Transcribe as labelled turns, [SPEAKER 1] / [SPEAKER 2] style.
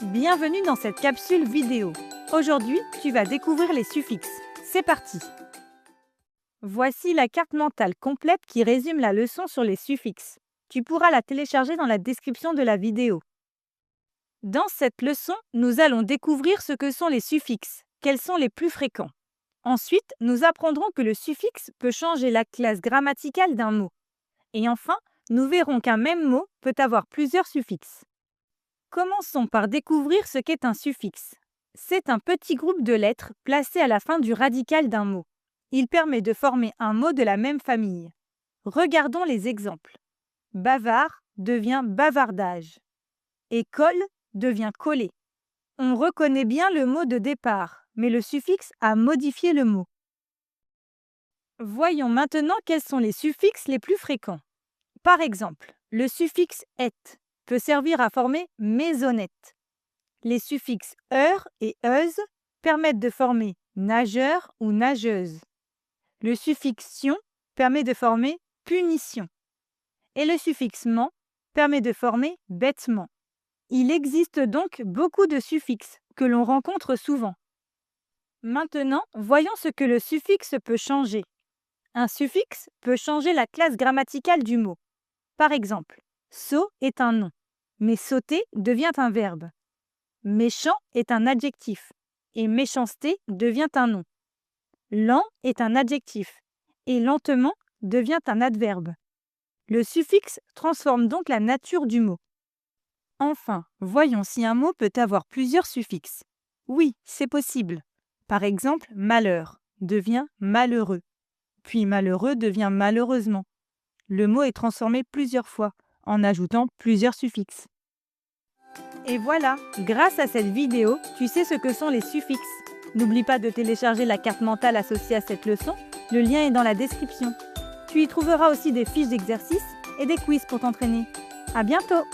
[SPEAKER 1] Bienvenue dans cette capsule vidéo. Aujourd'hui, tu vas découvrir les suffixes. C'est parti! Voici la carte mentale complète qui résume la leçon sur les suffixes. Tu pourras la télécharger dans la description de la vidéo. Dans cette leçon, nous allons découvrir ce que sont les suffixes, quels sont les plus fréquents. Ensuite, nous apprendrons que le suffixe peut changer la classe grammaticale d'un mot. Et enfin, nous verrons qu'un même mot peut avoir plusieurs suffixes. Commençons par découvrir ce qu'est un suffixe. C'est un petit groupe de lettres placé à la fin du radical d'un mot. Il permet de former un mot de la même famille. Regardons les exemples. Bavard devient bavardage. École devient coller. On reconnaît bien le mot de départ, mais le suffixe a modifié le mot. Voyons maintenant quels sont les suffixes les plus fréquents. Par exemple, le suffixe « et » peut servir à former maisonnette. Les suffixes « eur » et « euse » permettent de former nageur ou nageuse. Le suffixe « tion » permet de former punition. Et le suffixe « ment » permet de former bêtement. Il existe donc beaucoup de suffixes que l'on rencontre souvent. Maintenant, voyons ce que le suffixe peut changer. Un suffixe peut changer la classe grammaticale du mot. Par exemple, sot est un nom, mais sauter devient un verbe. Méchant est un adjectif, et méchanceté devient un nom. Lent est un adjectif, et lentement devient un adverbe. Le suffixe transforme donc la nature du mot. Enfin, voyons si un mot peut avoir plusieurs suffixes. Oui, c'est possible. Par exemple, malheur devient malheureux, puis malheureux devient malheureusement. Le mot est transformé plusieurs fois, en ajoutant plusieurs suffixes. Et voilà, grâce à cette vidéo, tu sais ce que sont les suffixes. N'oublie pas de télécharger la carte mentale associée à cette leçon, le lien est dans la description. Tu y trouveras aussi des fiches d'exercices et des quiz pour t'entraîner. À bientôt!